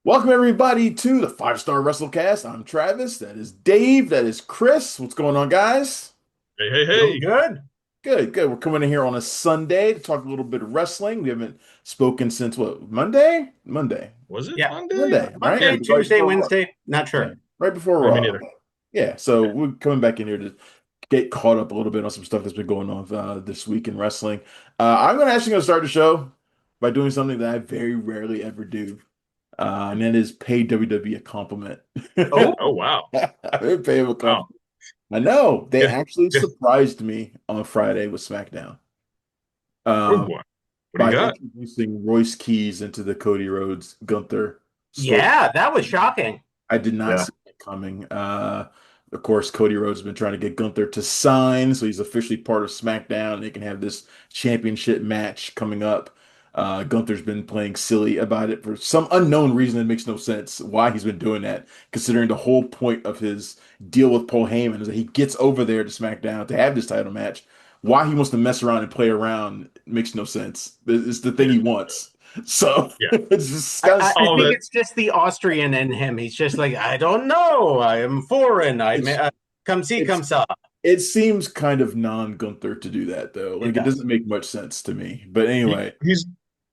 Welcome everybody to the Star Wrestlecast. I'm Travis. That is Dave. That is Chris. What's going on, guys? Hey, hey, Doing hey. good. Good, good. We're coming in here on a Sunday to talk a little bit of wrestling. We haven't spoken since what? Monday? Monday. Was it Yeah. Monday? Monday, right? Yeah, Monday, Like right Tuesday, before Raw. Wednesday. Not Yeah, sure. right before I mean, Raw. neither. Okay. Yeah, so Yeah. we're coming back in here to get caught up a little bit on some stuff that's been going on this week in wrestling. I'm gonna start the show by doing something that I very rarely ever do. And that is pay WWE a compliment. Oh, Oh, wow. I didn't pay him a Wow. compliment. I know they Yeah. actually Yeah. surprised me on Friday with SmackDown Oh, um, boy. What do you by got? introducing Royce Keys into the Cody Rhodes Gunther story. yeah, that was shocking. I did not Yeah. see it coming. Of course, Cody Rhodes has been trying to get Gunther to sign, so he's officially part of SmackDown. They can have this championship match coming up. Gunther's been playing silly about it for some unknown reason that makes no sense why he's been doing that, considering the whole point of his deal with Paul Heyman is that he gets over there to SmackDown to have this title match. Why he wants to mess around and play around makes no sense. It's the thing Yeah. he wants. So Yeah. it's just I, kind of I, I All think that. it's just the Austrian in him. He's just like, I don't know. I am foreign. it's Come see, it's come saw. It seems kind of non-Gunther to do that, though. It Like, it does. doesn't make much sense to me. But He, anyway, he's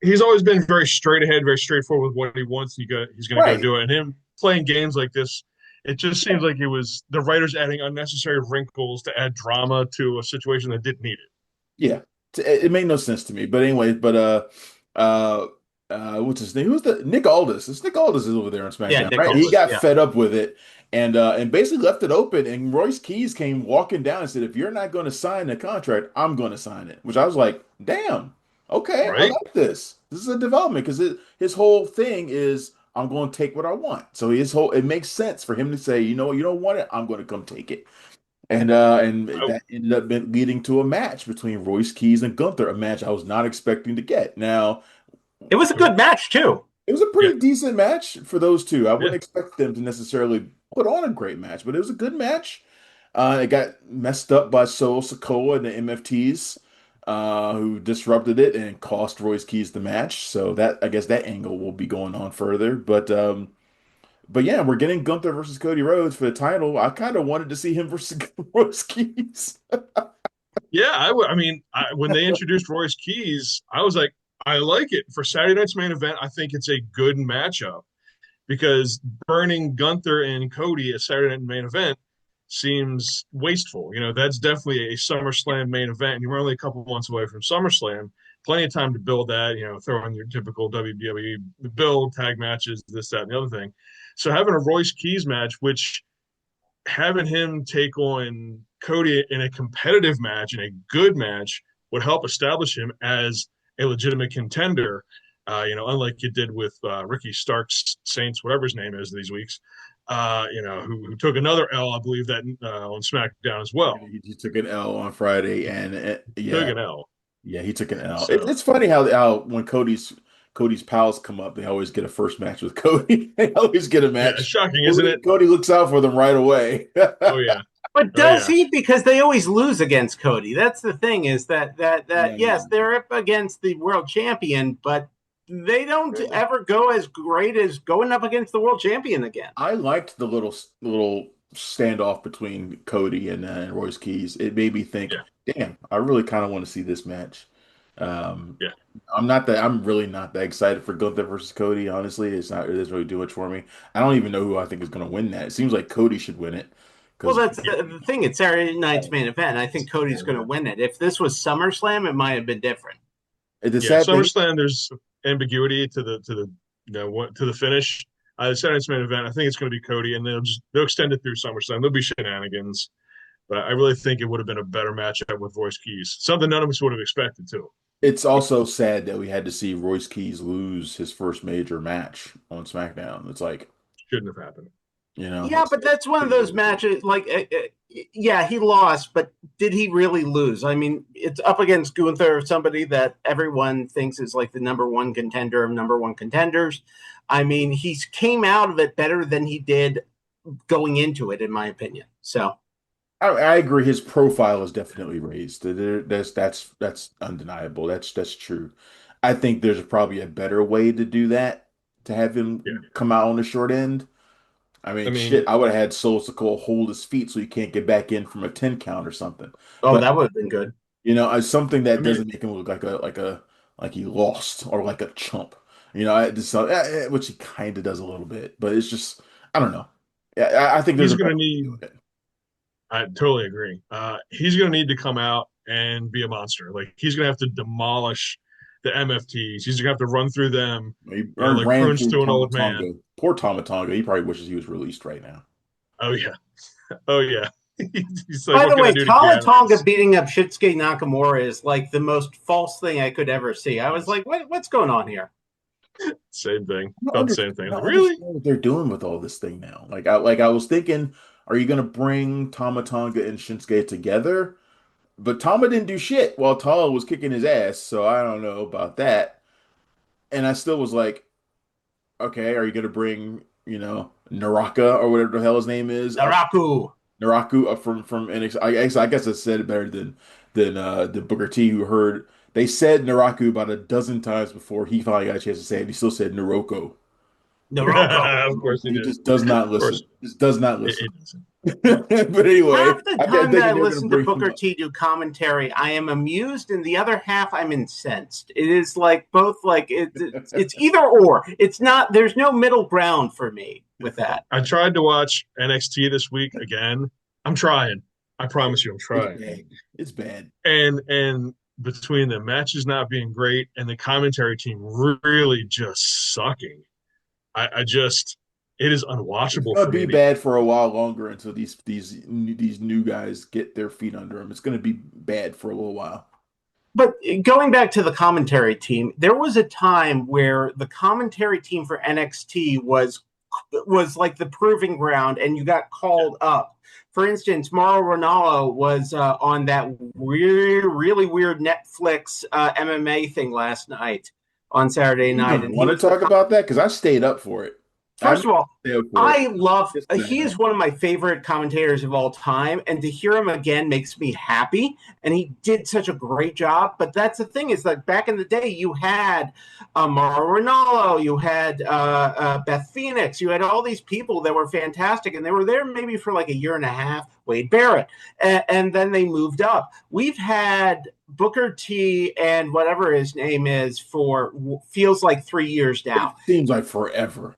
he's always been very straight ahead, very straightforward with what he wants. He's going to go right. do it. And him playing games like this, it just Yeah. seems like it was the writers adding unnecessary wrinkles to add drama to a situation that didn't need it. Yeah. It made no sense to me. But anyway, uh, what's his name? Who's the Nick Aldis? It's Nick Aldis is over there on Yeah, SmackDown, right? He Nicholas. got Yeah. fed up with it and basically left it open. And Royce Keys came walking down and said, "If you're not going to sign the contract, I'm going to sign it." Which I was like, "Damn, okay, I Right? like this. This is a development because his whole thing is." I'm going to take what I want. So it makes sense for him to say, you know what, you don't want it, I'm going to come take it. And I, that ended up leading to a match between Royce Keys and Gunther, a match I was not expecting to get. Now, It was a good match, too. it was a yeah. pretty decent match for those two. I Yeah. wouldn't expect them to necessarily put on a great match, but it was a good match. It got messed up by Solo Sikoa and the MFTs, who disrupted it and cost Royce Keys the match. So that I guess that angle will be going on further. But yeah, we're getting Gunther versus Cody Rhodes for the title. I kind of wanted to see him versus Royce Keys. Yeah, I mean, when they introduced Royce Keys, I was like, I like it for Saturday night's main event. I think it's a good matchup because burning Gunther and Cody at Saturday night main event seems wasteful. That's definitely a SummerSlam main event, and you were only a couple months away from SummerSlam. Plenty of time to build that. Throw in your typical WWE build, tag matches, this, that, and the other thing. So having a Royce Keys match, which having him take on Cody in a competitive match, in a good match, would help establish him as a legitimate contender. Unlike it did with Ricky Starks, Saints, whatever his name is these weeks. Who took another L, I believe that on SmackDown as well. He took an L on Friday, and Took yeah, an L. yeah, he took an L. So It's funny how when Cody's pals come up, they always get a first match with Cody. They always get a yeah, it's match. shocking, isn't Cody, it? Cody looks out for them right away. Oh yeah, But oh does yeah, he? Because they always lose against Cody. That's the thing. Is that yes, Yeah. they're up against the world champion, but they don't ever go as great as going up against the world champion again. I liked the little standoff between Cody and Royce Keys. It made me think, yeah, damn, I really kind of want to see this match. Um, yeah. I'm really not that excited for Gunther versus Cody. Honestly, it doesn't really do much for me. I don't even know who I think is going to win that. It seems like Cody should win it Well, because that's the thing. It's Saturday night's main event. I think Cody's going to win it. If this was SummerSlam, it might have been different. the Yeah, sad thing. SummerSlam, there's ambiguity to the to the finish. Saturday's main event, I think it's going to be Cody, and they'll extend it through SummerSlam. There'll be shenanigans, but I really think it would have been a better matchup with Royce Keys. Something none of us would have expected too. It's also sad that we had to see Royce Keys lose his first major match on SmackDown. It's like, Shouldn't have happened. Yeah, but that's one of those matches. Like, yeah, he lost, but did he really lose? I mean, it's up against Gunther, somebody that everyone thinks is like the number one contender of number one contenders. I mean, he came out of it better than he did going into it, in my opinion. So, I agree. His profile is definitely raised. That's undeniable. That's true. I think there's probably a better way to do that. to have Yeah. him come out on the short end. I I mean, shit, mean, I would have had Soul Sikoa hold his feet so he can't get back in from a 10 count or something. Oh, But that would have been good. something I that mean, doesn't make him look like he lost or like a chump. Which he kind of does a little bit, but it's just I don't know. Yeah, I think there's he's a going better to way to need. do it. I totally agree. He's going to need to come out and be a monster. Like he's going to have to demolish the MFTs. He's going to have to run through them, He like ran prunes through to an old man. Tonga. Poor Tonga. He probably wishes he was released right now. Oh yeah, oh yeah. He's like, By what the can I way, do to Tala get out of Tonga this? beating up Shinsuke Nakamura is like the most false thing I could ever see. I was Yes, like, what's going on here? same thing. I don't Felt the understand, same thing. I I was don't like, really? understand what they're doing with all this thing now. Like I was thinking, are you gonna bring Tama Tonga and Shinsuke together? But Tama didn't do shit while Tala was kicking his ass, so I don't know about that. And I still was like, okay, are you gonna bring, Naraka or whatever the hell his name is up Naraku. Naraku up from NXT? I guess I said it better than Booker T, who heard they said Naraku about a dozen times before he finally got a chance to say it. He still said Naroko. Naroko. Of course he He did. just does not Of course, listen. Just does not it listen. doesn't. But anyway, Half the I kept time that I thinking they were gonna listen to bring him Booker up. T do commentary, I am amused, and the other half I'm incensed. It is like both, like it's either or. It's not. There's no middle ground for me with that. I tried to watch NXT this week again. I'm trying. I promise you, I'm It's trying. bad. It's bad. And between the matches not being great and the commentary team really just sucking, I just it is It's unwatchable gonna for be me. bad for a while longer until these new guys get their feet under them. It's gonna be bad for a little while. But going back to the commentary team, there was a time where the commentary team for NXT was like the proving ground, and you got called up. For instance, Mauro Ranallo was on that weird, really weird Netflix MMA thing last night on Saturday You night, even and he want to was the talk about that? Because I stayed up for it. I first meant of all, to stay up for it. I love, Just he is one of my favorite commentators of all time. And to hear him again makes me happy. And he did such a great job. But that's the thing is that back in the day, you had Mauro Ranallo, you had Beth Phoenix, you had all these people that were fantastic. And they were there maybe for like a year and a half, Wade Barrett. And then they moved up. We've had Booker T and whatever his name is for feels like 3 years It now. seems like forever.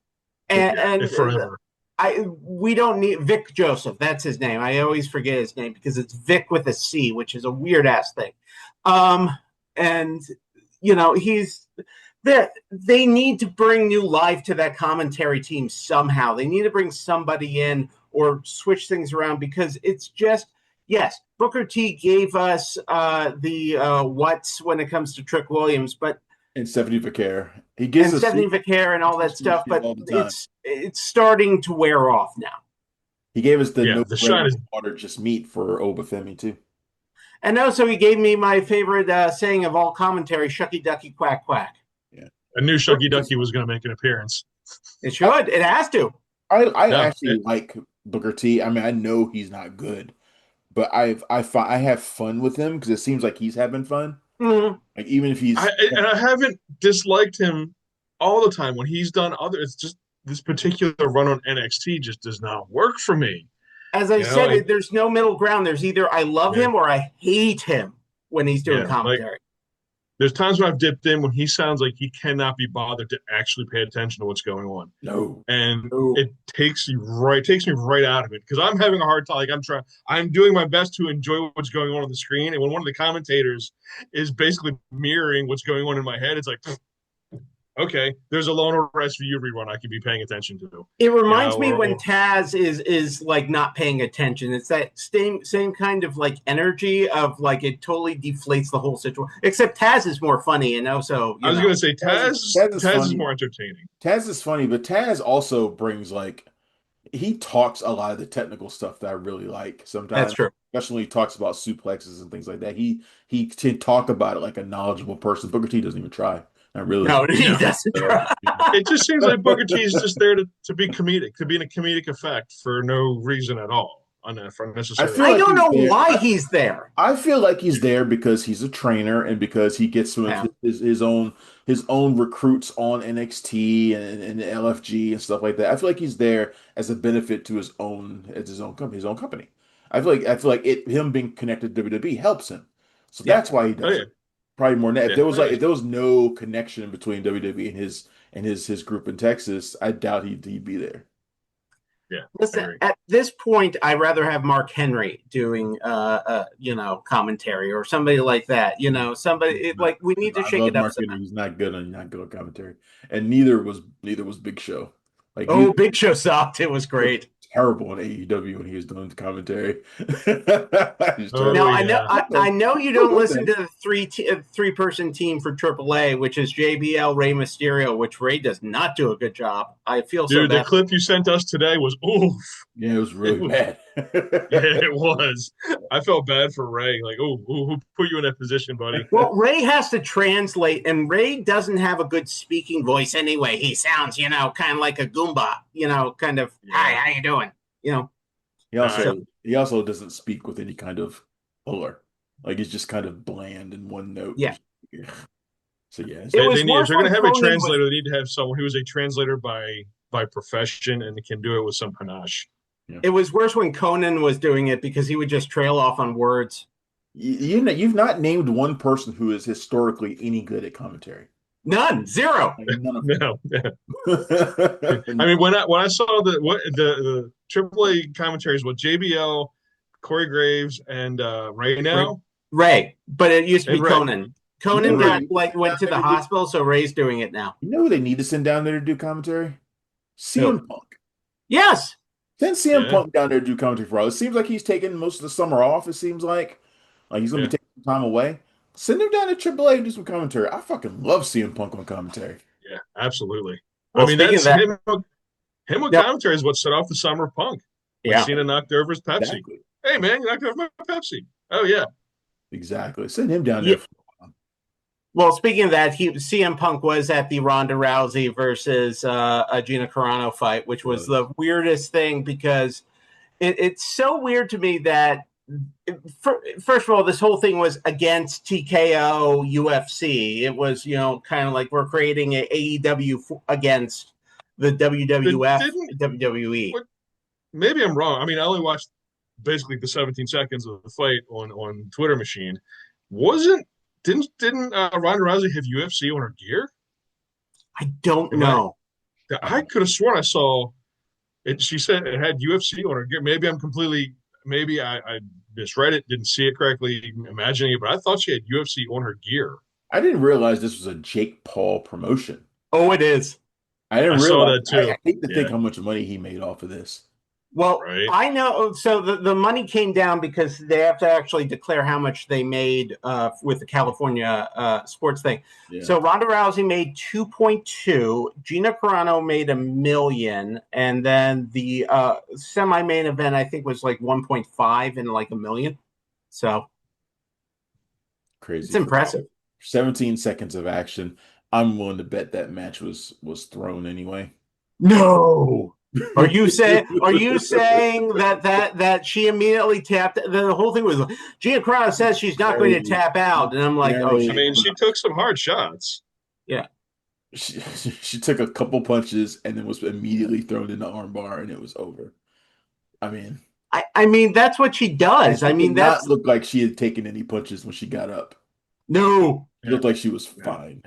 and, Yeah, it and forever. we don't need Vic Joseph. That's his name. I always forget his name because it's Vic with a C, which is a weird ass thing. And he's there. They need to bring new life to that commentary team somehow. They need to bring somebody in or switch things around because it's just yes. Booker T gave us the what's when it comes to Trick Williams, but And Stephanie Vaquer. He gives and us Stephanie Vaquer and all that free stuff, shit but all the time. it's starting to wear off now. He gave us the Yeah, no the bread, shine no is water, just meat for Obafemi too. And also, he gave me my favorite saying of all commentary: "Shucky ducky quack quack." Yeah. I knew Shucky Ducky was going to make an appearance. It should. It has to. I No, actually like Booker T. I mean, I know he's not good, but I have fun with him because it seems like he's having fun. Mm. Like even if he's I haven't disliked him all the time when he's done other. It's just this particular run on NXT just does not work for me. As I You know, said, there's no middle ground. There's either I love yeah, him or I hate him when he's doing yeah. Like commentary. there's times when I've dipped in when he sounds like he cannot be bothered to actually pay attention to what's going on, no, and no. it takes me right out of it because I'm having a hard time. Like I'm doing my best to enjoy what's going on the screen, and when one of the commentators is basically mirroring what's going on in my head, it's like, okay, there's a loner SVU rerun I could be paying attention to, It you reminds know, me when or Taz is like not paying attention. It's that same kind of like energy of like it totally deflates the whole situation. Except Taz is more funny and also I was gonna say Taz is Taz is funny. more entertaining. Taz is funny, but Taz also brings like he talks a lot of the technical stuff that I really like that's sometimes, true. especially when he talks about suplexes and things like that. He can talk about it like a knowledgeable person. Booker T doesn't even try. Not really. No, he No, doesn't So, try. it just seems like Booker T is just there to be comedic, to be in a comedic effect for no reason at all. I unnecessary. feel I like don't he's know there. why he's there. I feel like he's there because he's a trainer and because he gets some of Yeah. his own recruits on NXT and LFG and stuff like that. I feel like he's there as a benefit to his own company. I feel like him being connected to WWE helps him. So Yeah. that's why he Oh does yeah, it. Probably more than that. yeah, oh, yeah, If there was no connection between WWE and his group in Texas, I doubt he'd be there. yeah. I Listen, agree. at this point, I'd rather have Mark Henry doing, commentary or somebody like that. Like we need to I shake love it up Mark somehow. Henry. He's not good on commentary, and neither was Big Show. Like he Oh, Big Show sucked. It was was great. terrible in AEW when he was doing the commentary. He's Oh Now terrible. I know yeah, I know you Still don't good listen things. to the three person team for AAA, which is JBL, Rey Mysterio, which Rey does not do a good job. I feel so dude. The bad. clip you sent us today was oof. Yeah, it was It really was bad. yeah, it was. I felt bad for Ray. Like, oh, who put you in that position, buddy? Well, Ray has to translate, and Ray doesn't have a good speaking voice anyway. He sounds, kind of like a Goomba, kind of, hi, Yeah. how you doing? You know, I, so He also doesn't speak with any kind of color. Like he's just kind of bland in one note. yeah. So yeah, It they was need if worse they're when gonna have a Conan was translator, they need to have someone who is a translator by profession and can do it with some panache. yeah. it was worse when Conan was doing it because he would just trail off on words. You've not named one person who is historically any good at commentary. None, zero. Like none of No, I them. mean when I saw the AAA commentaries with JBL, Corey Graves, and Ray now Ray, but it used to and be Ray Conan. You know Conan who they right. got need to like send down went to there the to do? hospital, so Ray's doing it now. You know who they need to send down there to do commentary? Who? CM Punk. Yes. Send CM Yeah, Punk down there to do commentary for all. It seems like he's taking most of the summer off. It seems like he's gonna be yeah, taking some time away. Send him down to AAA and do some commentary. I fucking love CM Punk on commentary. yeah, absolutely. I Well, mean speaking of that's that, him with no, commentary is what set off the summer of Punk when yeah. Cena knocked over his Pepsi. Exactly. Hey man, you knocked over my Pepsi. Oh yeah, Exactly. Send him down Yeah. there for a while. Well, speaking of that, CM Punk was at the Ronda Rousey versus Gina Carano fight, which was the weirdest thing because it's so weird to me that first of all, this whole thing was against TKO UFC. It was kind of like we're creating a AEW against the but WWF didn't WWE. what? Maybe I'm wrong. I mean, I only watched basically the 17 seconds of the fight on Twitter machine. Wasn't didn't Ronda Rousey have UFC on her gear? I don't Am I? know. I could have sworn I saw it. She said it had UFC on her gear. Maybe I'm completely. Maybe I misread it, didn't see it correctly, imagining it, but I thought she had UFC on her gear. I didn't realize this was a Jake Paul promotion. Oh, it is. I I didn't saw realize. that too. I hate to think Yeah, how much money he made off of this. Well, right. I know. So the money came down because they have to actually declare how much they made with the California sports thing. Yeah. So Ronda Rousey made 2.2, Gina Carano made 1 million, and then the semi-main event I think was like 1.5 and like 1 million. So it's Crazy for impressive. 17 seconds of action. I'm willing to bet that match was thrown anyway. No. Are you saying that she immediately tapped? The whole thing was Gina Carano says she's not going to No, tap out, and I'm like, oh, no. I mean, she took some hard shots. yeah. She took a couple punches and then was immediately thrown in the armbar and it was over. I mean, I mean that's what she and does. I she mean did not that's look like she had taken any punches when she got up. no. She looked like she was Yeah. fine.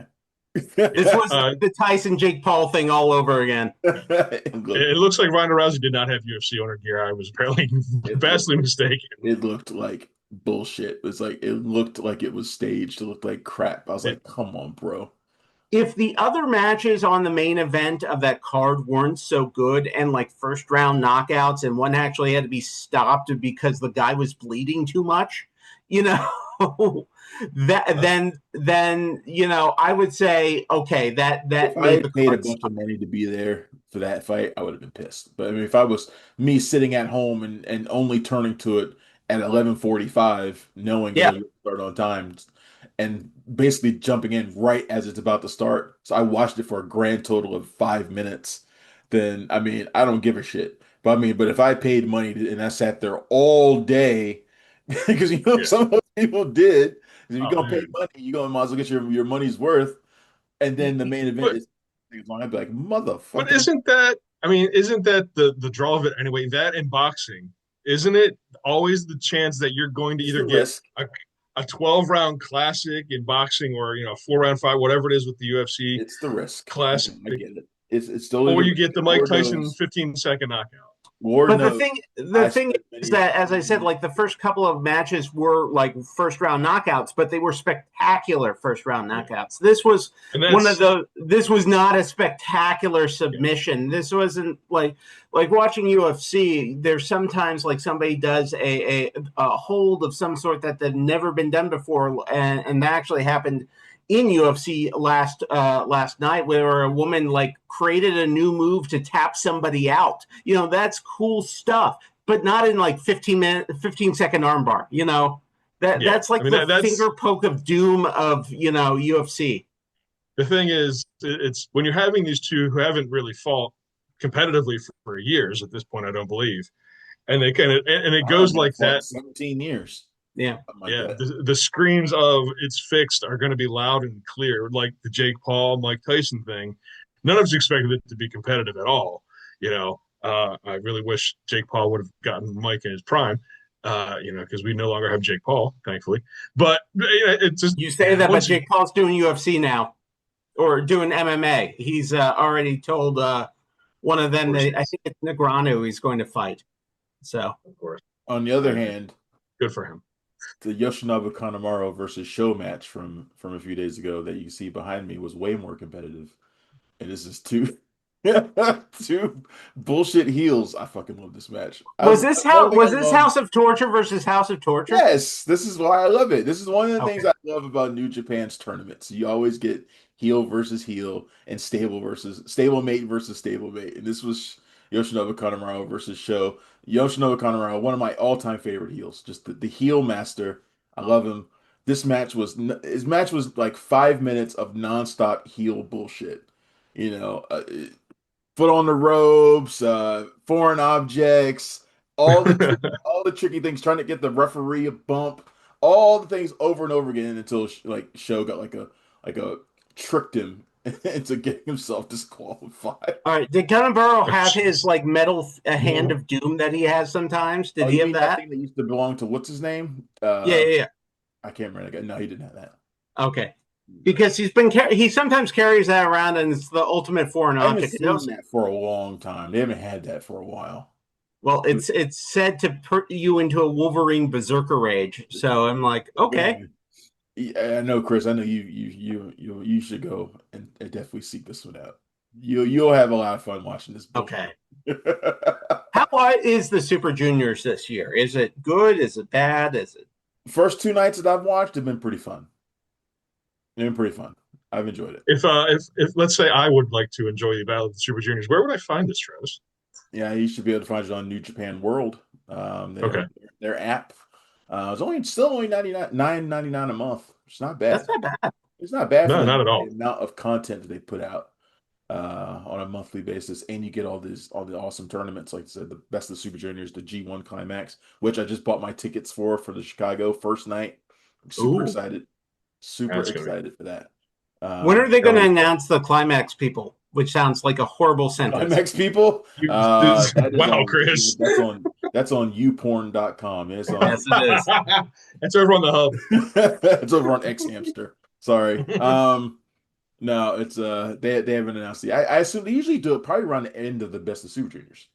This was Uh, the Tyson Jake Paul thing all over again. it looks like Ronda Rousey did not have UFC on her gear. I was apparently It looked, vastly mistaken. it looked like bullshit. It looked like it was staged. It looked like crap. I was Yeah. like, come on, bro. If the other matches on the main event of that card weren't so good and like first round knockouts, and one actually had to be stopped because the guy was bleeding too much, you know, that then I would say okay, If that I made the had paid a card bunch stop. of money to be there for that fight, I would have been pissed. But I mean, if I was me sitting at home and only turning to it at 11:45, knowing that Yeah, it would start on time, and basically jumping in right as it's about to start, so I watched it for a grand total of 5 minutes, then I mean, I don't give a shit. But I mean, but if I paid money and I sat there all day, because Yeah. some of those people did. If you're Oh, gonna pay dude. money, you gonna might as well get your money's worth. And then the main event But is long. I'd be like, but motherfucker, isn't that? I mean, isn't that the draw of it anyway? That in boxing, isn't it always the chance that you're going to it's either the get risk. a 12 round classic in boxing or 4 round fight, whatever it is with the UFC It's the risk. classic, I get it. It's totally or the you risk. get the Mike Lord Tyson knows. 15-second knockout. Lord But knows. the I thing spent is many. that, as I said, like the first couple of matches were like first round knockouts, but they were spectacular first round Yeah. knockouts. This was And one of that's those. This was not a spectacular yeah. submission. This wasn't like watching UFC. There's sometimes like somebody does a hold of some sort that had never been done before, and that actually happened in UFC last night, where a woman like created a new move to tap somebody out. That's cool stuff, but not in like 15-second armbar. Yeah. That's I like mean the that's finger poke of doom of UFC. the thing is, it's when you're having these two who haven't really fought competitively for years at this point, I don't believe, and they kind of and it I don't goes know, like fought in that. 17 years. Yeah. Something like Yeah, that. the screams of "it's fixed" are going to be loud and clear, like the Jake Paul, Mike Tyson thing. None of us expected it to be competitive at all. I really wish Jake Paul would have gotten Mike in his prime. Because we no longer have Jake Paul, thankfully. But it's just You say that, but once Jake Paul's doing UFC now, or doing MMA. He's already told one of them that I think it's Negreanu he's going to fight. So of course, On the other hand, good for him. the Yoshinobu Kanemaru versus Show match from a few days ago that you see behind me was way more competitive. And this is two two bullshit heels. I fucking love this match. was this One thing I this love. House of Torture versus House of Torture? Yes, this is why I love it. This is one of the things Okay. I love about New Japan's tournaments. You always get heel versus heel and stable versus stablemate versus stablemate. And this was Yoshinobu Kanemaru versus Sho. Yoshinobu Kanemaru, one of my all-time favorite heels. Just the heel master. I love him. His match was like 5 minutes of nonstop heel bullshit. You know, foot on the ropes, foreign objects, all the all the tricky things, trying to get the referee a bump, all the things over and over again until like Show got like a tricked him into getting himself disqualified. All right. Did Cannonbaro have his Jeez. like metal hand of doom that he has sometimes? Did Oh, he you have mean that that? thing that used to belong to what's his name? Yeah, yeah, yeah. I can't remember that guy. No, he didn't have that. Okay. Because he sometimes carries that around, and it's the ultimate foreign I haven't object. seen that for a long time. They haven't had that for a while. Well, it's said to put you into a Wolverine berserker rage. So I'm like, okay, Yeah, I know, Chris. I know you should go and definitely seek this one out. You'll have a lot of fun watching this bullshit. okay. How is the Super Juniors this year? Is it good? Is it bad? Is it? First two nights that I've watched have been pretty fun. They've been pretty fun. I've enjoyed it. If let's say I would like to enjoy the Battle of the Super Juniors, where would I find this, Travis? Yeah, you should be able to find it on New Japan World. Okay, Their app. It's only 9.99 a month. It's not That's bad. not bad. It's not bad for no, not at the all. amount of content that they put out on a monthly basis, and you get all the awesome tournaments. Like I said, the best of the Super Juniors, the G1 Climax, which I just bought my tickets for the Chicago first night. I'm super Ooh. excited, super That's gonna be excited for that. When are they going to Already announce the climax people? Which sounds like a horrible sentence. Climax people. That is Wow, on Chris. that's on youporn.com. It's on Yes, it is. That's over on the hub. it's over on X Hamster. Sorry. No, it's they haven't announced it. I assume they usually do it probably around the end of the best of Super Juniors.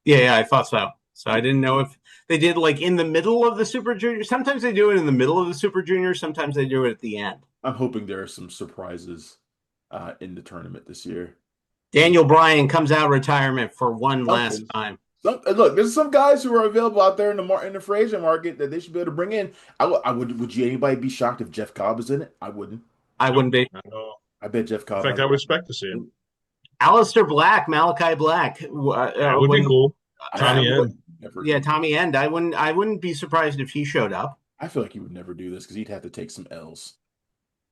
Yeah, I thought so. So I didn't know if they did like in the middle of the Super Junior. Sometimes they do it in the middle of the Super Junior. Sometimes they do it at the end. I'm hoping there are some surprises in the tournament this year. Daniel Bryan comes out of retirement for one last Something. time. Look, there's some guys who are available out there in the free agent market that they should be able to bring in. I would. Would you anybody be shocked if Jeff Cobb is in it? I wouldn't. I Nope, wouldn't be. not at all. I bet Jeff In Cobb fact, has I a would lot. expect to see him. Alistair Black, Malachi Black. That would be When cool. I Tommy feel like End. he'd never yeah, do. Tommy End. I wouldn't be surprised if he showed up. I feel like he would never do this because he'd have to take some L's.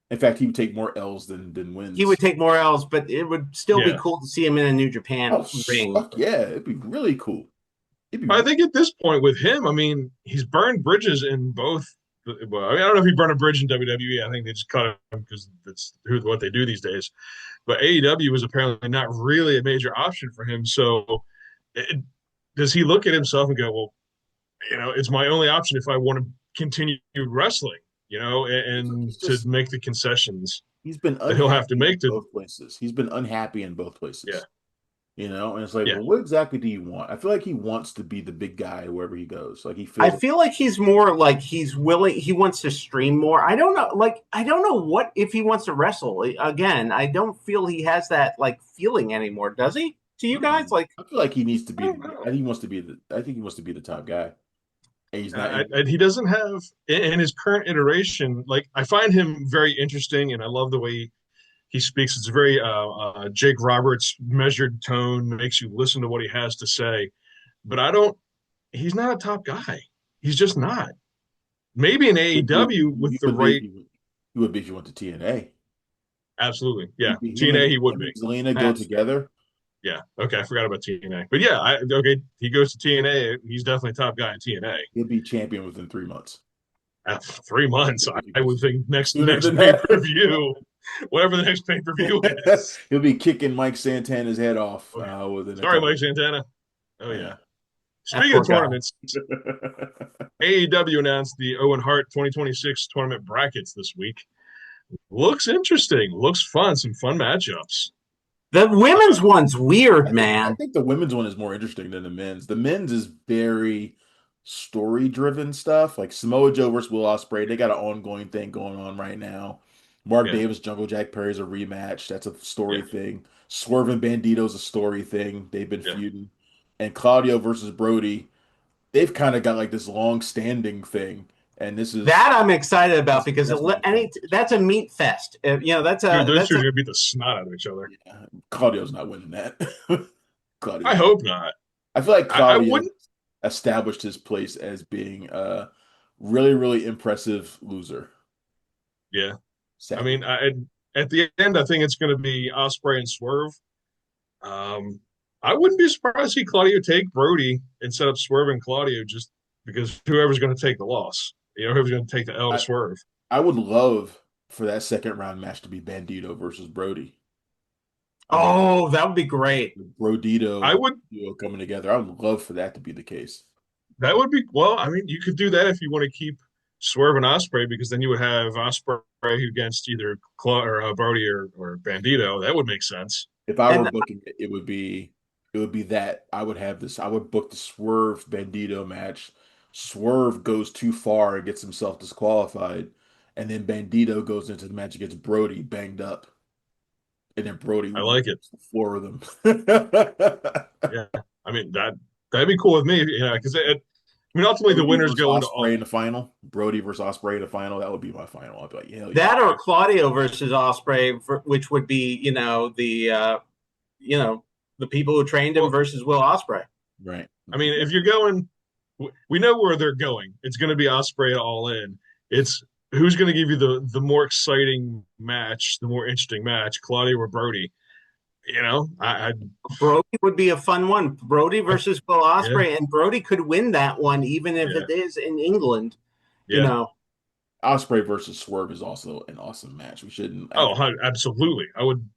In fact, he would take more L's than wins. He would take more L's, but it would still be Yeah. cool to see him in a New Japan Oh, ring. fuck yeah. It'd be really cool. I think at this point with him, I mean, he's burned bridges in both. Well, I mean, I don't know if he burned a bridge in WWE. I think they just cut him because that's what they do these days. But AEW was apparently not really a major option for him. So, it, does he look at himself and go, "Well, it's my only option if I want to continue wrestling, and He's to just make the concessions he's been that he'll have to unhappy in make to, both places. He's been unhappy in both yeah, places. And it's like, yeah, well, what exactly do you want? I feel like he wants to be the big guy wherever he goes. Like he I feels like feel like he's more like he's willing. He wants to stream more. I don't know. Like I don't know what if he wants to wrestle again. I don't feel he has that like feeling anymore. Does he? To you guys, like I feel like he needs to I be. don't I know. think he wants to be the. I think he wants to be the top guy. And he's not. He doesn't have in his current iteration. Like I find him very interesting, and I love the way he speaks. It's a very Jake Roberts measured tone, makes you listen to what he has to say. But I don't. He's not a top guy. He's just not. Maybe in AEW with You the would be. right. You would be if you went to TNA. Absolutely, yeah. Him TNA and he would be. Zelina go that's together. Yeah. Okay, I forgot about TNA. But yeah, okay. He goes to TNA. He's definitely top guy in TNA. He'll be champion within 3 months. After 3 months, If he I goes would think next sooner next than pay that. per view, whatever the next pay per view is. He'll be kicking Mike Santana's head off Oh yeah. within a Sorry, couple. Mike Santana. Oh yeah. Yeah. that Speaking poor of guy. tournaments, AEW announced the Owen Hart 2026 tournament brackets this week. Looks interesting. Looks fun. Some fun matchups. The women's one's weird, I man. think the women's one is more interesting than the men's. The men's is very story driven stuff, like Samoa Joe versus Will Ospreay. They got an ongoing thing going on right now. Mark Yeah, Davis, Jungle Jack Perry's a rematch. That's a story yeah, thing. Swerve and Bandito's a story thing. They've been yeah. feuding. And Claudio versus Brody, they've kind of got like this long standing thing. And this is That I'm excited about because that's gonna be fun. that's a meat fest. Dude, those That's two are a gonna beat the snot out of each other. Yeah, Claudio's not winning that. I Claudio's not. hope not. I feel like I Claudio wouldn't. established his place as being a really, really impressive loser. Yeah. I Sadly, mean, at the end, I think it's going to be Osprey and Swerve. I wouldn't be surprised to see Claudio take Brody and set up Swerve and Claudio just because whoever's going to take the loss, whoever's going to take the L to I Swerve. I would love for that second round match to be Bandito versus Brody. I think oh, that would be great. the I Brodito would. duo coming together. I would love for that to be the case. That would be well. I mean, you could do that if you want to keep Swerve and Osprey because then you would have Osprey against either Brody or Bandito. That would make sense. If I were And booking it, it would be that I would have this. I would book the Swerve Bandito match. Swerve goes too far and gets himself disqualified, and then Bandito goes into the match against Brody banged up, and then Brody I like it. wipes the floor with him. Yeah, I mean that'd be cool with me. Because I mean ultimately the Brody winners versus go into Osprey all. in the final. Brody versus Osprey in the final. That would be my final. I'd be like, hell yeah. that or Claudio versus Osprey, which would be you know the people who trained him Well, versus Will Osprey. Right. I mean if you're going, we know where they're going. It's going to be Osprey all in. It's who's going to give you the more exciting match, the more interesting match, Claudio or Brody. I Brody would be a fun one. Brody versus Will yeah, Osprey, and Brody could win that one even if yeah, it is in England. You yeah. know, Osprey versus Swerve is also an awesome match. We shouldn't. Oh, absolutely. I would.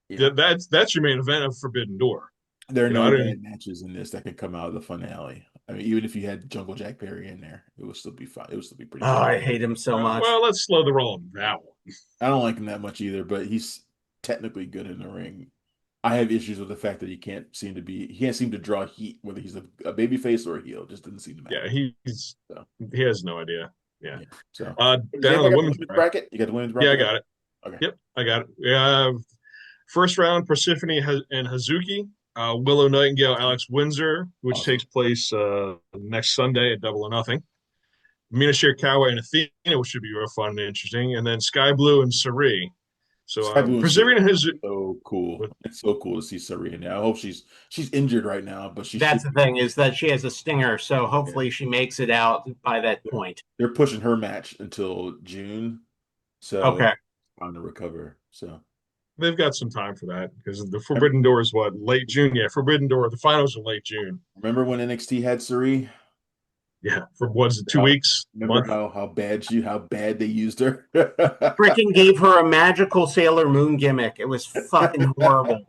Yeah. That's your main event of Forbidden Door. There are I no don't. bad matches in this that could come out of the finale. I mean, even if you had Jungle Jack Perry in there, it would still be fine. It would still be pretty oh, fun. I hate him so much. Well, let's slow the roll on that one. I don't like him that much either, but he's technically good in the ring. I have issues with the fact that he can't seem to draw heat, whether he's a baby face or a heel. It just doesn't seem to Yeah, matter. So he has no idea. Yeah. yeah. So is Down that on the got the women's women's bracket. bracket? You got the women's Yeah, I bracket up? got it. Okay. Yep, I got it. Yeah. First round, Persephone and Hazuki. Willow Nightingale, Alex Windsor, which Awesome. takes place next Sunday at Double or Nothing. Mina Shirakawa and Athena, which should be real fun and interesting. And then Sky Blue and Sari. So Sky Blue and Persephone Suri and is Hazuki. so cool. It's so cool to see Suri in there. I hope she's injured right now, but she That's should the be. thing is that she has a stinger, so Yeah. hopefully she makes it out by that point. They're pushing her match until June, so Okay. time to recover. So they've got some time for that because the Forbidden Door is what, late June? Yeah, Forbidden Door. The finals are late June. Remember when NXT had Suri? Yeah, for what is it, 2 weeks, Remember month? how bad they used her? Freaking gave her a magical Sailor Moon gimmick. It was fucking horrible.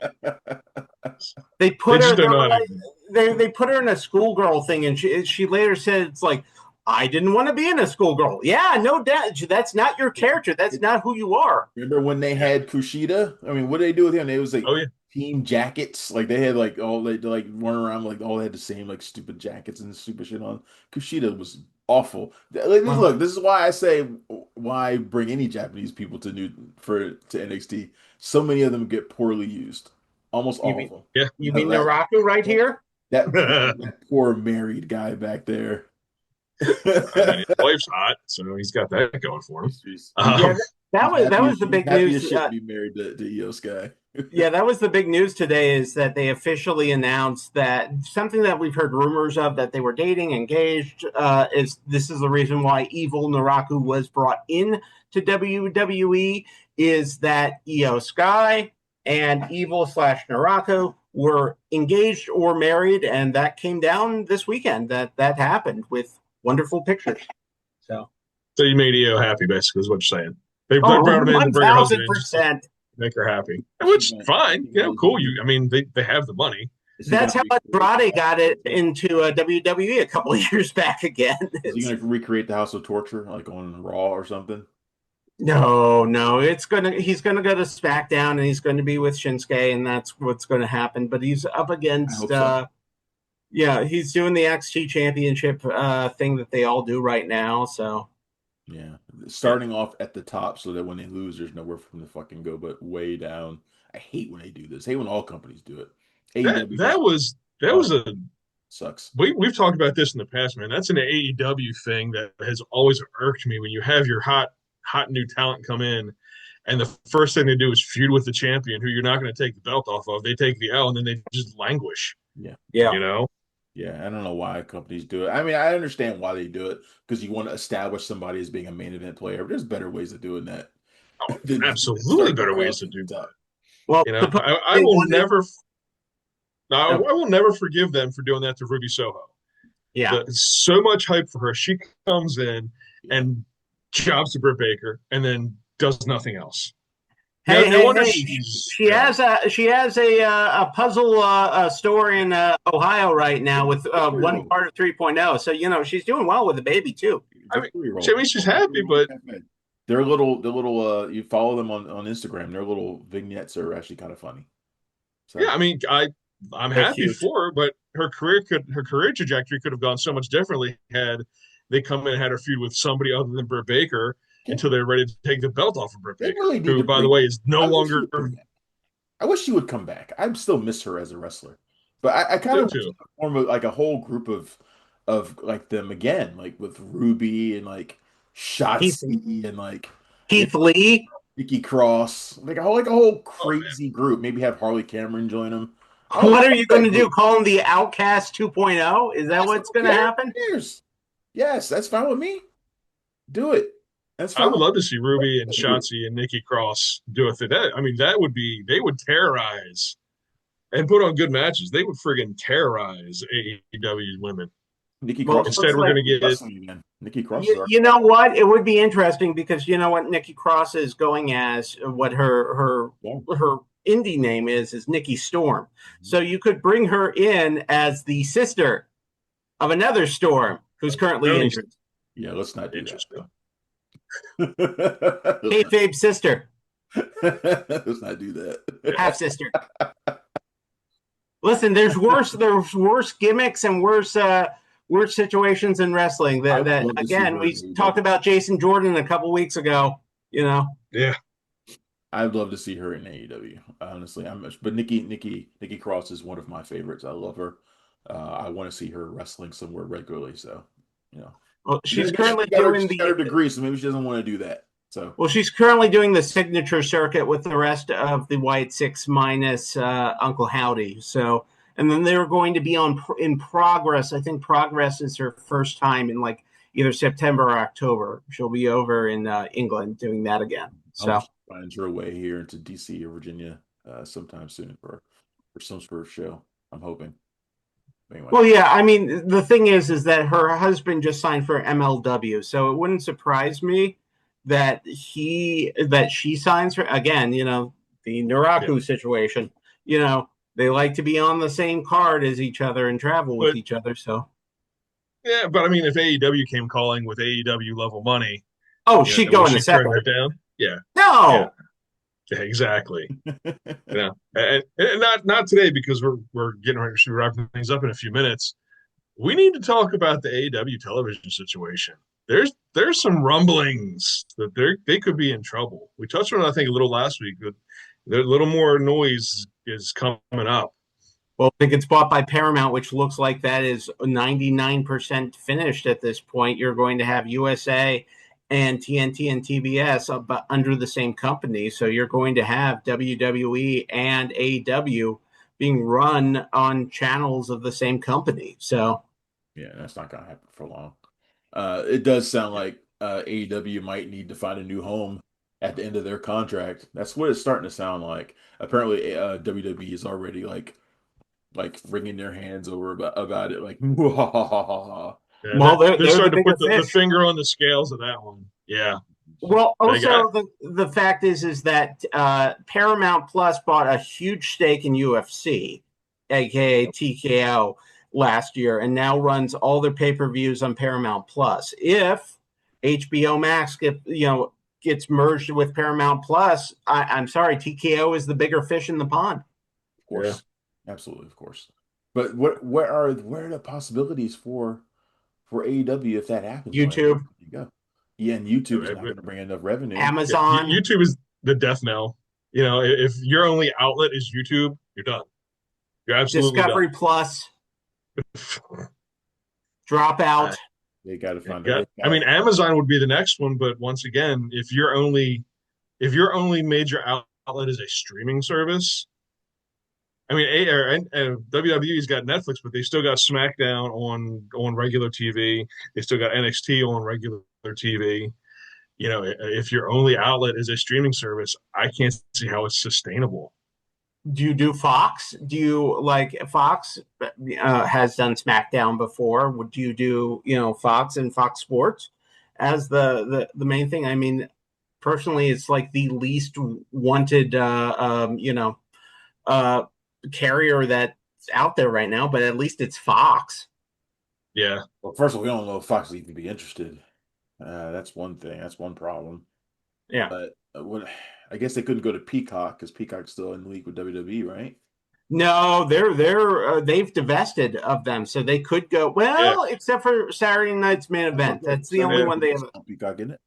They They put her. just don't know how to. They put her in a schoolgirl thing, and she later said it's like, I didn't want to be in a schoolgirl. Yeah, no doubt. That's not your character. That's not who you are. Remember when they had Kushida? I mean, what did they do with him? It was like Oh yeah, team jackets. Like they had like all they like run around like all they had the same like stupid jackets and stupid shit on. Kushida was awful. Look, this is why I say why bring any Japanese people to NXT. So many of them get poorly used. Almost You all mean of them. yeah. you mean Naraku right here? That poor married guy back there. I mean, his wife's hot, so he's got that going for him. Yeah, that was the big happy news. as shit to be married to Io Sky. Yeah, that was the big news today is that they officially announced that something that we've heard rumors of that they were dating, engaged, is this is the reason why Evil Naraku was brought in to WWE is that Io Sky and Evil slash Naraku were engaged or married, and that came down this weekend. That happened with wonderful pictures. So you made EO happy, basically, is what you're saying. They oh, brought him in to bring her husband in just to 1000%. make her happy, which fine, cool. I mean, they have the money. That's how Andrade got it into WWE a couple of years back again. Is he going to recreate the House of Torture like on Raw or something? No. He's gonna go to SmackDown and he's going to be with Shinsuke, and that's what's going to happen. But he's up against, he's doing the XT Championship thing that they all do right now. So yeah, starting off at the top so that when they lose, there's nowhere for them to fucking go but way down. I hate when they do this. I hate when all companies do it. That was a sucks. We've talked about this in the past, man. That's an AEW thing that has always irked me when you have your hot new talent come in, and the first thing they do is feud with the champion, who you're not going to take the belt off of. They take the L, and then they just languish. Yeah. You know. Yeah, I don't know why companies do it. I mean, I understand why they do it because you want to establish somebody as being a main event player. But there's better ways of doing that. Oh, absolutely better ways to do that. Well, I will never. I will never forgive them for doing that to Ruby Soho. Yeah, so much hype for her. She comes in and jobs to Britt Baker, and then does nothing else. She has a puzzle store in Ohio right now with one part of 3.0. So she's doing well with the baby too. I mean, she's happy, but they're little. You follow them on Instagram. Their little vignettes are actually kind of funny. So. Yeah, I mean, I'm happy for her, but her career trajectory could have gone so much differently had they come in and had her feud with somebody other than Britt Baker until they're ready to take the belt off of Britt Baker, really who, by the way, is no longer. I wish she would come back. I still miss her as a wrestler, but I kind of form like a whole group of like them again, like with Ruby and like Shotzi and like Keith Lee, Nikki Cross, like a whole crazy group. Maybe have Harley Cameron join them. What are you going to do? Call them the Outcast 2.0? Is that what's going to happen? Yes, that's fine with me. Do it. That's fine. I would love to see Ruby and Shotzi and Nikki Cross do a thing. They would terrorize and put on good matches. They would friggin' terrorize AEW's women. Nikki Cross. Instead, we're going to get Nikki Cross. You know what? It would be interesting because you know what Nikki Cross is going as, what her indie name is Nikki Storm. So you could bring her in as the sister of another Storm who's currently injured. Yeah, let's not do that. Kayfabe sister. Let's not do that. Half sister. Listen, there's worse gimmicks and worse situations in wrestling. That again, we talked about Jason Jordan a couple weeks ago. Yeah. I'd love to see her in AEW. Honestly, but Nikki Cross is one of my favorites. I love her. I want to see her wrestling somewhere regularly. So, Well, she's currently doing got her degree, so maybe she doesn't want to do that. So, well, she's currently doing the signature circuit with the rest of the White Six minus Uncle Howdy. So, and then they're going to be in Progress. I think Progress is her first time in like either September or October. She'll be over in England doing that again. So find your way here into DC or Virginia sometime soon for some sort of show. I'm hoping. Anyway, Well, yeah, I mean, the thing is that her husband just signed for MLW, so it wouldn't surprise me that she signs for again. The Yeah. Naraku situation. They like to be on the same card as each other and travel with But each other. So, yeah, but I mean, if AEW came calling with AEW level money, oh, she'd go will in a she turn second. that down? Yeah, yeah, No, yeah, exactly. And not today because we're getting ready to wrap things up in a few minutes. We need to talk about the AEW television situation. There's some rumblings that they could be in trouble. We touched on it, I think, a little last week, but a little more noise is coming up. well, if it gets bought by Paramount, which looks like that is 99% finished at this point, you're going to have USA and TNT and TBS under the same company. So you're going to have WWE and AEW being run on channels of the same company. So, yeah, that's not gonna happen for long. It does sound like AEW might need to find a new home at the end of their contract. That's what it's starting to sound like. Apparently, WWE is already like wringing their hands over about it, like Yeah, well, they're they're the starting to bigger put the fish. finger on the scales of that one. Yeah, Well, they got also the fact is that Paramount Plus bought a huge stake in UFC, aka TKO, last year, and now runs all their pay-per-views on Paramount Plus. If HBO Max gets merged with Paramount Plus, I'm sorry, TKO is the bigger fish in the pond. of yeah. course, absolutely, of course. But where are the possibilities for AEW if that happens? Like, where YouTube, can you go? Yeah, and YouTube is not Yeah, going to bring enough revenue. Amazon, YouTube is the death knell. If your only outlet is YouTube, you're done. You're absolutely done. Discovery Plus, Dropout. I, They got to I find a got. they I got mean, Amazon would be the next one, but once again, if your only major outlet is a streaming service, I mean, WWE's got Netflix, but they still got SmackDown on regular TV. They still got NXT on regular TV. If your only outlet is a streaming service, I can't see how it's sustainable. Do you do Fox? Do you like Fox has done SmackDown before? Would you do Fox and Fox Sports as the main thing? I mean, personally, it's like the least wanted uh, carrier that's out there right now, but at least it's Fox. Yeah, well, first of all, we don't know if Fox will even be interested. That's one thing. That's one problem. Yeah. But I guess they couldn't go to Peacock because Peacock's still in league with WWE, right? No, they've divested of them, so they could go yeah, well, except for Saturday night's main I thought event. that That's the only yeah. one they have. on Peacock, isn't it?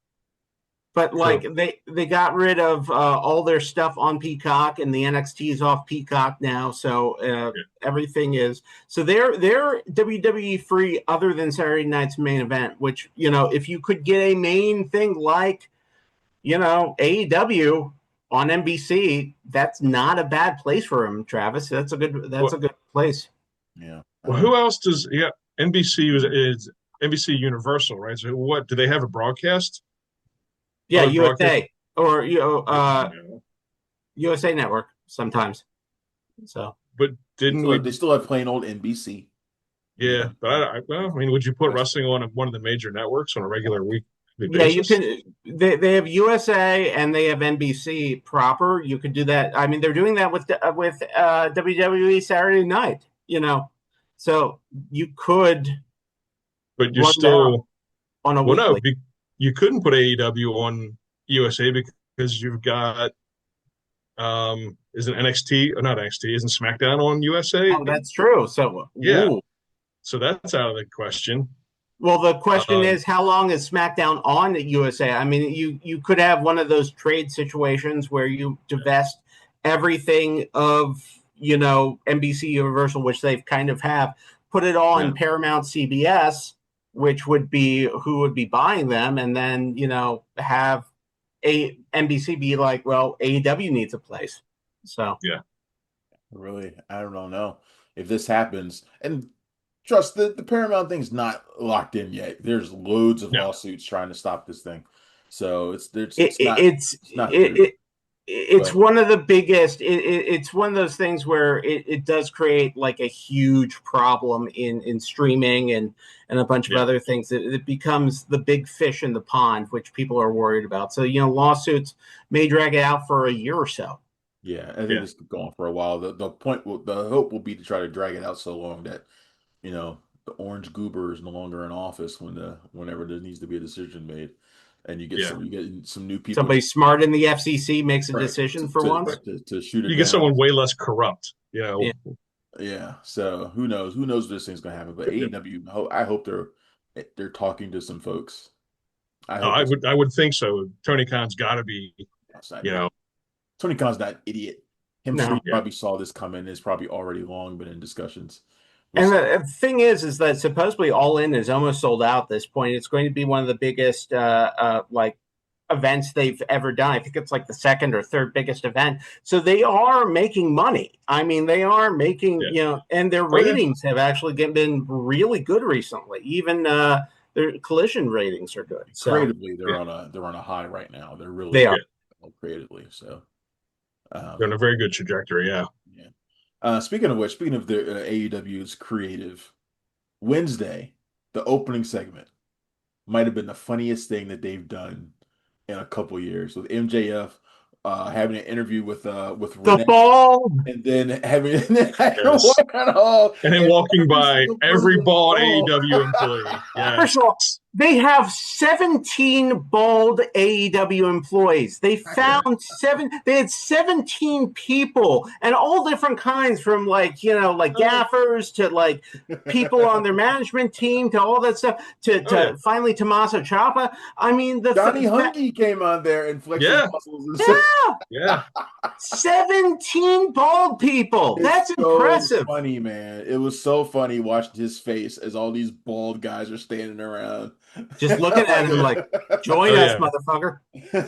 But like True. they got rid of all their stuff on Peacock, and the NXT is off Peacock now. So Yeah. everything is so they're WWE free other than Saturday night's main event. Which if you could get a main thing like AEW on NBC, that's not a bad place for him, Travis. That's a Well, good place. Yeah. I well, don't who know. else does? Yeah, NBC is NBC Universal, right? So what do they have a broadcast? Yeah, Other broadcast? USA or No. USA Network sometimes. So. But didn't we? They still have plain old NBC. You Yeah, know, but well, I mean, would you put West wrestling on one of the major networks on a regular weekly Yeah, you basis? can. They have USA and they have NBC proper. You could do that. I mean, they're doing that with WWE Saturday Night. So you could But you're run that still on a well, no, weekly. you couldn't put AEW on USA because you've got isn't NXT or not NXT isn't SmackDown on USA? Oh, that's true. So, Yeah, ooh. so that's out of the question. Well, the question Um, is, how long is SmackDown on at USA? I mean, you could have one of those trade situations where you divest everything of NBC Universal, which they've kind of have, put it on yeah. Paramount CBS, which would be who would be buying them, and then have a NBC be like, well, AEW needs a place. So yeah, Really, I don't know if this happens. And trust the Paramount thing's not locked in yet. There's loads of no, lawsuits trying to stop this thing. So it, it's it, not it's it's not it, through. it's But one of the biggest. It's one of those things where it does create like a huge problem in streaming and a bunch of Yeah. other things. It becomes the big fish in the pond, which people are worried about. So lawsuits may drag it out for a year or so. yeah, I think Yeah. this could go on for a while. The hope will be to try to drag it out so long that the orange goober is no longer in office whenever there needs to be a decision made, and Yeah. you get some new people, Somebody smart in the FCC makes a right, decision for once. to shoot it You get down. someone way less corrupt, Yeah. Yeah, so who knows? Who knows if this thing's gonna happen? But AEW, I hope they're talking to some folks. I hope it's I would think so. Tony Khan's got to be, outside. you know, Tony Khan's not an idiot. I'm sure he No. yeah. probably saw this coming. It's probably already long been in discussions. We'll And see. the thing is that supposedly All In is almost sold out at this point. It's going to be one of the biggest like events they've ever done. I think it's like the second or third biggest event. So they are making money. I mean, they are making, Yeah. and their Oh, yeah. ratings have actually been really good recently. Even their collision ratings are good. So Creatively, Yeah. they're on a high right now. They're they really are. creatively. So, They're in um, a very good trajectory. Yeah. yeah. Speaking of which, speaking of the AEW's creative, Wednesday, the opening segment might have been the funniest thing that they've done in a couple years with MJF having an interview with The Renee, ball. and then having and then Yes. hall And then and walking every by single person every was bald bald. AEW employee. First Yes. of all, they have 17 bald AEW employees. They Yeah. found they had 17 people and all different kinds from like gaffers to like people on their management team to all that stuff to, Oh, yeah. to finally Tommaso Ciampa. I mean, Johnny Hungy came on there and flexed his Yeah. muscles and said, yeah, Yeah. 17 bald people. That's it's so impressive. funny, man. It was so funny watching his face as all these bald guys are standing around. Just looking at him like, join Oh, us, yeah. motherfucker.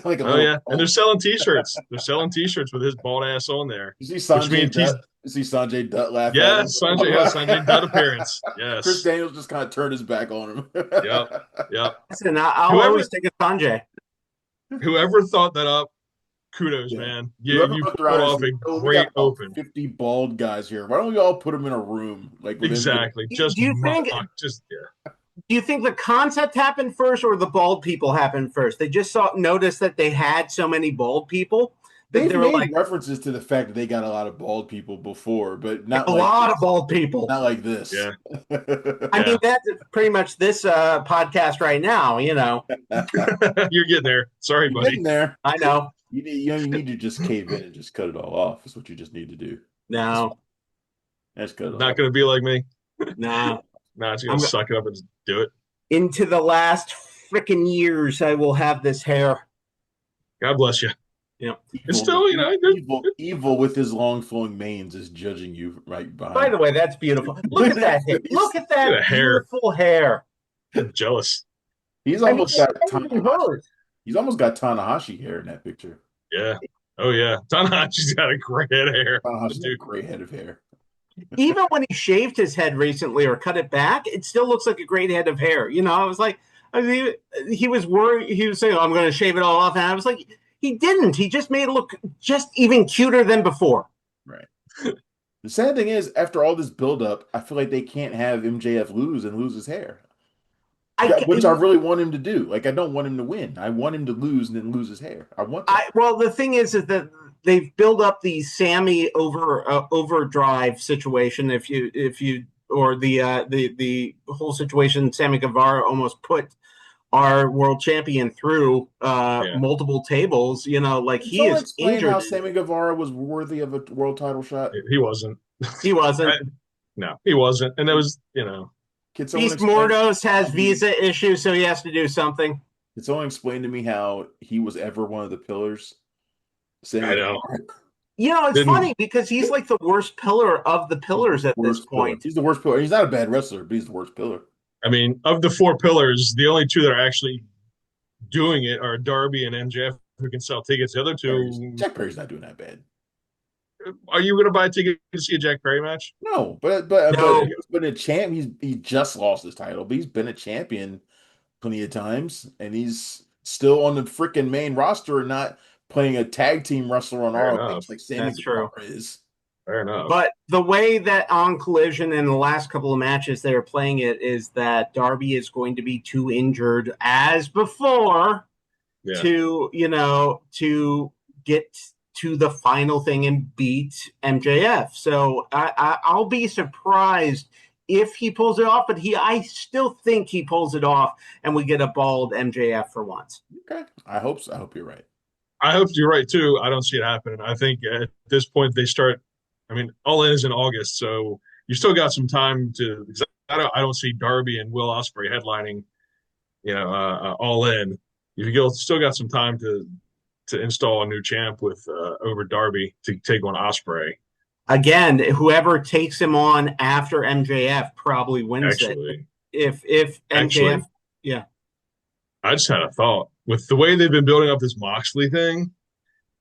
like a Oh, little yeah. And they're selling T-shirts. They're selling T-shirts with his bald ass on there, You see which Sanjay means he's, Dutt? You see Sanjay Dutt laugh at yeah, him? Sanjay Dutt appearance. Chris Yes. Daniels just kind of turned his back on him. Yep. Yep. Listen, I'll Whoever always take a Sanjay. whoever thought that up, kudos, Yeah. man. Whoever You looked pulled around and off said, a "Oh, we got great about open. 50 bald guys here. Why don't we all put them in a room like with MJ?" Exactly. Do Just you think just yeah. do you think the concept happened first or the bald people happened first? They just noticed that they had so many bald people that They've they were made like references to the fact that they got a lot of bald people before, but a lot of bald people. not like this. Yeah. I mean, Yeah. that's pretty much this podcast right now. You're getting there. Sorry, You're buddy. getting there. I know. You need to just cave in and just cut it all off. Is what you just need to do. No, Just cut it Not off. gonna be like me. no. Nah, it's gonna suck it up and just do it. Into the last freaking years, I will have this hair. God bless you. Yeah. It's still, Evil with his long flowing manes is judging you right behind. By the way, that's beautiful. Look at that hair. Look at that Look at hair. beautiful hair. I'm jealous. He's I mean, almost got it's even hers. He's almost got Tanahashi hair in that picture. Yeah. Oh yeah. Tanahashi's got a great head of hair. Tanahashi's got a great head of hair. Even when he shaved his head recently or cut it back, it still looks like a great head of hair. I was like, he was worried. He was saying, "I'm going to shave it all off," and I was like, he didn't. He just made it look just even cuter than before. Right. The sad thing is, after all this buildup, I feel like they can't have MJF lose and lose his hair, which I really want him to do. Like, I don't want him to win. I want him to lose and then lose his hair. I want that. Well, the thing is that they've built up the Sammy overdrive situation. If you or the whole situation, Sammy Guevara almost put our world champion through multiple tables. Like he is injured. How Sammy Guevara was worthy of a world title shot. He wasn't. He wasn't. No, he wasn't. And there was, Beast Mordos has visa issues, so he has to do something. Can someone explain to me how he was ever one of the pillars? I know. It's funny because he's like the worst pillar of the pillars at this point. He's the worst pillar. He's not a bad wrestler, but he's the worst pillar. I mean, of the four pillars, the only two that are actually doing it are Darby and MJF, who can sell tickets. The other two, Jack Perry's not doing that bad. Are you going to buy a ticket to see a Jack Perry match? No, but he's been a champ. He just lost his title, but he's been a champion plenty of times, and he's still on the freaking main roster and not playing a tag team wrestler on Fair ROH enough. like Sammy That's true. Guevara is. Fair enough. But the way that on Collision in the last couple of matches they are playing it is that Darby is going to be too injured as before Yeah. to get to the final thing and beat MJF. So I'll be surprised if he pulls it off, but I still think he pulls it off and we get a bald MJF for once. Okay. I hope so. I hope you're right. I hope you're right too. I don't see it happening. I think at this point they start. I mean, All In is in August, so you still got some time to. I don't see Darby and Will Ospreay headlining. All In. You still got some time to install a new champ with over Darby to take on Ospreay. Again, whoever takes him on after MJF probably wins it. If MJF, yeah. I just had a thought. With the way they've been building up this Moxley thing,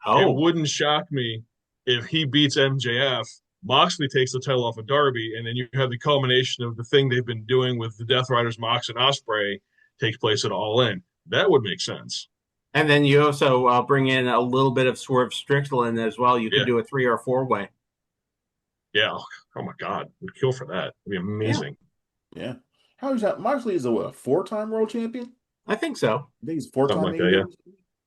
it wouldn't shock me if he beats MJF, Moxley takes the title off of Darby, and then you have the culmination of the thing they've been doing with the Death Riders, Mox and Ospreay takes place at All In. That would make sense. And then you also bring in a little bit of Swerve Strickland as well. You could do a 3 or 4 way. Yeah. Oh my God. We'd kill for that. It'd be amazing. Yeah. How is that? Moxley is a 4-time world champion? I think so. I think he's 4-time. Like that, yeah.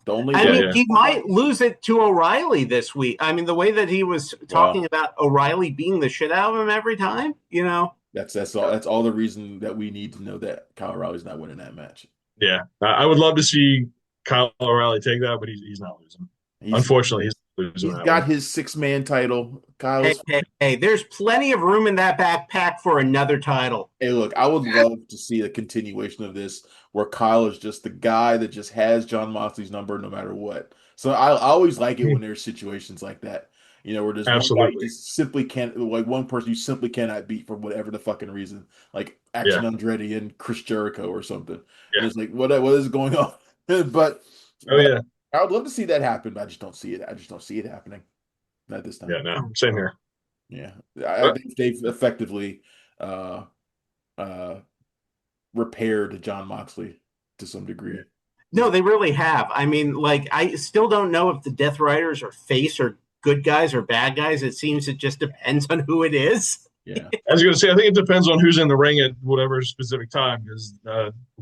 The only he might lose it to O'Reilly this week. I mean, the way that he was talking about O'Reilly beating the shit out of him every time, That's all the reason that we need to know that Kyle O'Reilly's not winning that match. Yeah. I would love to see Kyle O'Reilly take that, but he's not losing. Unfortunately, he's losing. He's got his 6-man title. Hey, there's plenty of room in that backpack for another title. Hey, look, I would love to see a continuation of this where Kyle is just the guy that just has Jon Moxley's number no matter what. So I always like it when there's situations like that, where there's one guy you just simply can't, like one person you simply cannot beat for whatever the fucking reason, like Action Andretti and Chris Jericho or something. Yeah. And it's like, what is going on? but I would love to see that happen, but I just don't see it. I just don't see it happening. Not this time. Yeah, no, same here. Yeah, I think they've effectively repaired Jon Moxley to some degree. No, they really have. I mean, like, I still don't know if the Death Riders are face or good guys or bad guys. It seems it just depends on who it is. Yeah. I was going to say, I think it depends on who's in the ring at whatever specific time, because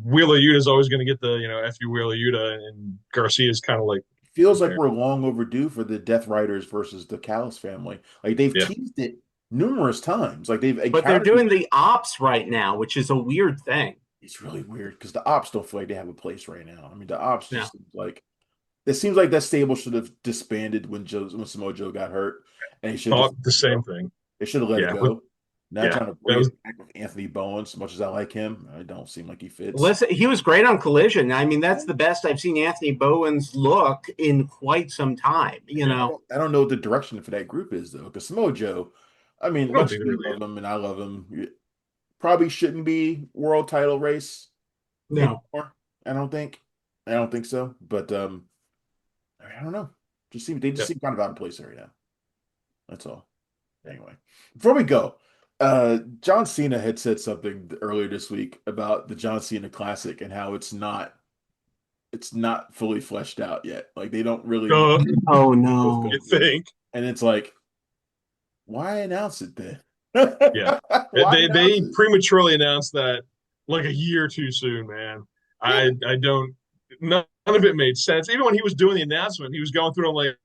Wheeler Yuta is always going to get the, F you Wheeler Yuta, and Garcia is kind of like. Feels like we're long overdue for the Death Riders versus the Callis family. Like, they've teased it numerous times. Like, but they're doing the ops right now, which is a weird thing. It's really weird because the ops don't feel like they have a place right now. I mean, the ops just like, it seems like that stable should have disbanded when Samoa Joe got hurt, and he should have the same thing. They should have let it go. Not trying to bring it back with Anthony Bowen. As much as I like him, I don't seem like he fits. Listen, he was great on Collision. I mean, that's the best I've seen Anthony Bowen's look in quite some time. I don't know what the direction for that group is though, because Samoa Joe, I mean, much as we love him and I love him, probably shouldn't be world title race. No, anymore. I don't think so. But I don't know. They just seem kind of out of place right now. That's all. Anyway, before we go. John Cena had said something earlier this week about the John Cena Classic and how it's not fully fleshed out yet. Like, they don't really. Oh no! You think? And it's like, why announce it then? Yeah, they prematurely announced that like a year too soon, man. I don't. None of it made sense. Even when he was doing the announcement, he was going through them like,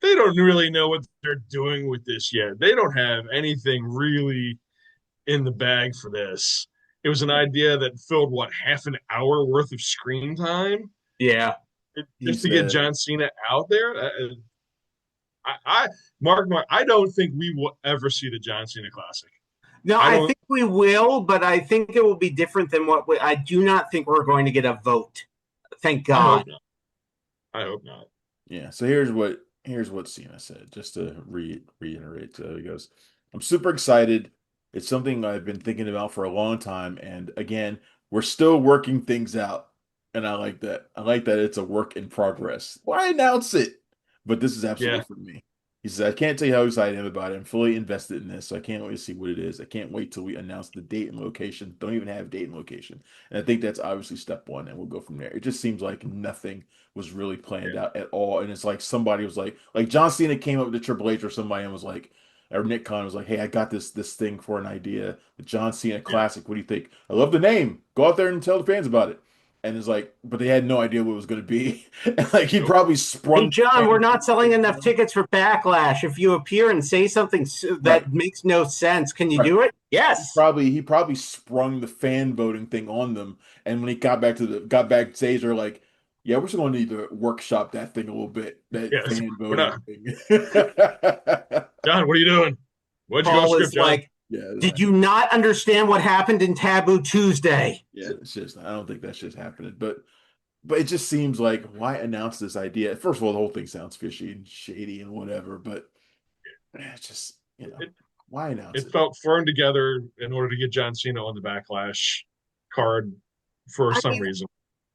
they don't really know what they're doing with this yet. They don't have anything really in the bag for this. It was an idea that filled half an hour worth of screen time. Yeah, just to get John Cena out there. Mark, I don't think we will ever see the John Cena Classic. No, I think we will, but I think it will be different than I do not think we're going to get a vote. Thank God. I hope not. Yeah. So here's what Cena said, just to reiterate. He goes, "I'm super excited. It's something I've been thinking about for a long time. And again, we're still working things out. And I like that. I like that it's a work in progress. Why announce it? But this is absolutely for me." He says, I can't tell you how excited I am about it. I'm fully invested in this, so I can't wait to see what it is. I can't wait till we announce the date and location. Don't even have date and location. And I think that's obviously step one, and we'll go from there. It just seems like nothing was really planned Yeah. out at all. And it's like somebody was like John Cena came up to Triple H or somebody and was like, or Nick Khan was like, hey, I got this thing for an idea. The John Cena Yeah. Classic. What do you think? I love the name. Go out there and tell the fans about it. And it's like, but they had no idea what it was going to be. And like he Nope. probably Hey, sprung. John, we're not selling enough tickets for Backlash. If you appear and say something Right. that makes no sense, can you Right. do it? Yes. He probably sprung the fan voting thing on them. And when he got back stage, they're like, yeah, we're just gonna need to workshop that thing a little bit, that Yeah. fan We're not. voting thing. John, what are you doing? What'd you go Paul script, is John? like, Yeah, did you not understand what happened in Taboo Tuesday? yeah, it's just I don't think that's just happening. But it just seems like why announce this idea? First of all, the whole thing sounds fishy and shady and whatever, but it's just, It, why announce it it? felt thrown together in order to get John Cena on the Backlash card for I some mean, reason.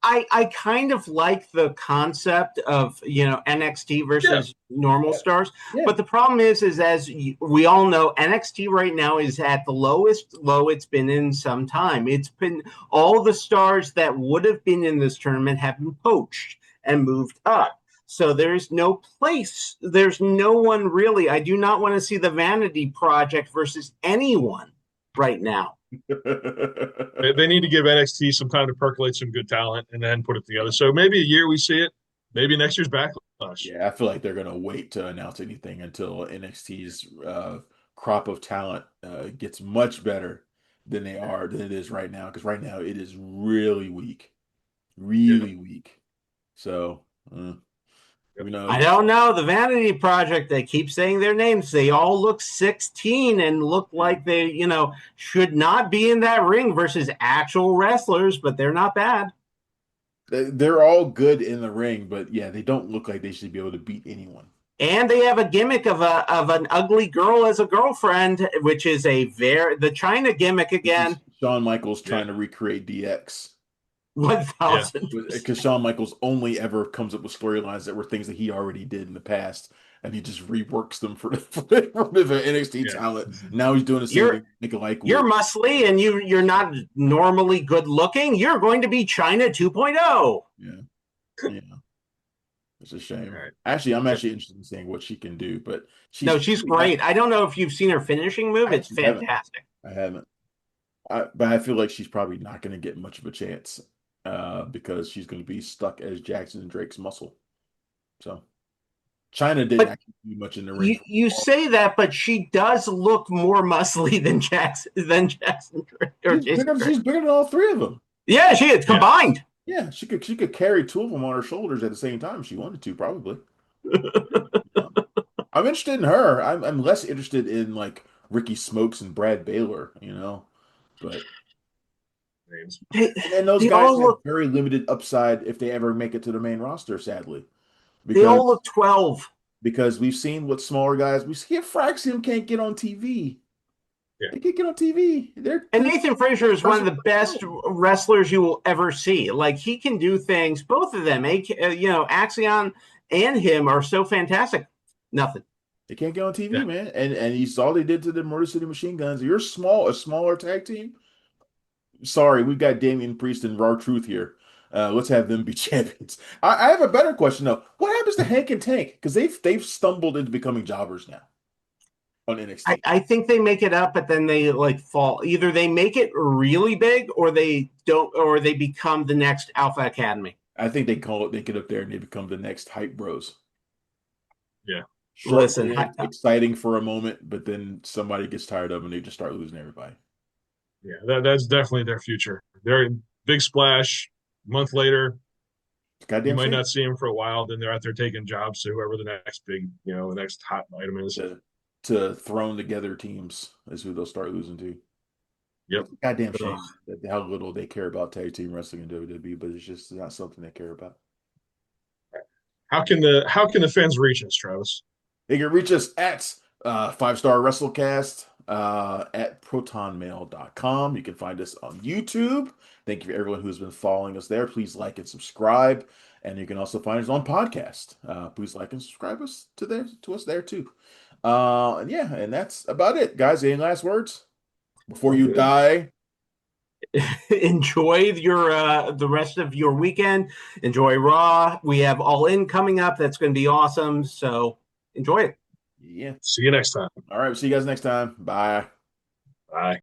I kind of like the concept of NXT Yeah. versus normal Yeah, stars, yeah. but the problem is as we all know, NXT right now is at the lowest low it's been in some time. It's been all the stars that would have been in this tournament have been poached and moved up. So there's no place. There's no one really. I do not want to see the Vanity Project versus anyone right now. They need to give NXT some time to percolate some good talent and then put it together. So maybe a year we see it. Maybe next year's Backlash. Yeah, I feel like they're gonna wait to announce anything until NXT's crop of talent gets much better than it is right now. Because right now it is Yeah. really weak. So who I knows? don't know. The Vanity Project, they keep saying their names. They all look 16 and look Yeah. like they, should not be in that ring versus actual wrestlers, but they're not bad. They're all good in the ring, but yeah, they don't look like they should be able to beat anyone. And they have a gimmick of an ugly girl as a girlfriend, which is the China gimmick This is again. Shawn Michaels Yeah. trying to recreate DX. 1000%. Because Shawn Michaels only ever comes up with storylines that were things that he already did in the past, and he just reworks them for the NXT Yeah. talent. Now he's doing the same You're thing, Nikolai you're with. muscly and you're not normally good looking. You're going to be China 2.0. Yeah, yeah, it's a shame. All right. Actually, I'm Yep. actually interested in seeing what she can do, but No, she's she's really not. great. I don't know if you've seen her finishing move. I It's actually haven't. fantastic. I haven't. But I feel like she's probably not going to get much of a chance because she's going to be stuck as Jackson Drake's muscle. So China didn't But actually do much in the ring. you say that, but she does look more muscly than Jackson Drake or Jason Drake. She's bigger than all three of them. Yeah, she is Yeah. combined. Yeah, she could carry two of them on her shoulders at the same time if she wanted to, probably. Um, I'm interested in her. I'm less interested in like Ricky Smokes and Brad Baylor. But Names. they, and those they guys all have look very limited upside if they ever make it to the main roster, sadly. they Because all look 12. because we've seen what smaller guys we see if Fraxium can't get on TV. Yeah. They can't get on TV. And Nathan Frazier is one of the best Wrestling. wrestlers you will ever see. Like he can do things. Both of them, Axion and him are so fantastic. Nothing. They can't get on TV, Yeah. man. And you saw they did to the Motor City Machine Guns. You're a smaller tag team. Sorry, we've got Damian Priest and Raw Truth here. Let's have them be champions. I have a better question though. What happens to Hank and Tank? Because they've stumbled into becoming jobbers now on NXT. I think they make it up, but then they like fall. Either they make it really big, or they don't, or they become the next Alpha Academy. I think they get up there and they become the next hype bros. Yeah. Listen, Short-lived, exciting for a moment, but then somebody gets tired of them and they just start losing everybody. Yeah. That's definitely their future. They're big splash. A month later, you Goddamn might shame. not see them for a while. Then they're out there taking jobs to whoever the next big, the next hot item is. To thrown together teams is who they'll start losing to. Yep. Goddamn shame that how little they care about tag team wrestling in WWE, but it's just not something they care about. How can the fans reach us, Travis? They can reach us at 5-Star Wrestlecast at protonmail.com. You can find us on YouTube. Thank you for everyone who's been following us there. Please like and subscribe. And you can also find us on podcast. Please like and subscribe us to us there too. And yeah, and that's about it, guys. Any last words before All you good. die? Enjoy your the rest of your weekend. Enjoy Raw. We have All In coming up. That's going to be awesome. So enjoy it. Yeah. See you next time. All right. We'll see you guys next time. Bye. Bye.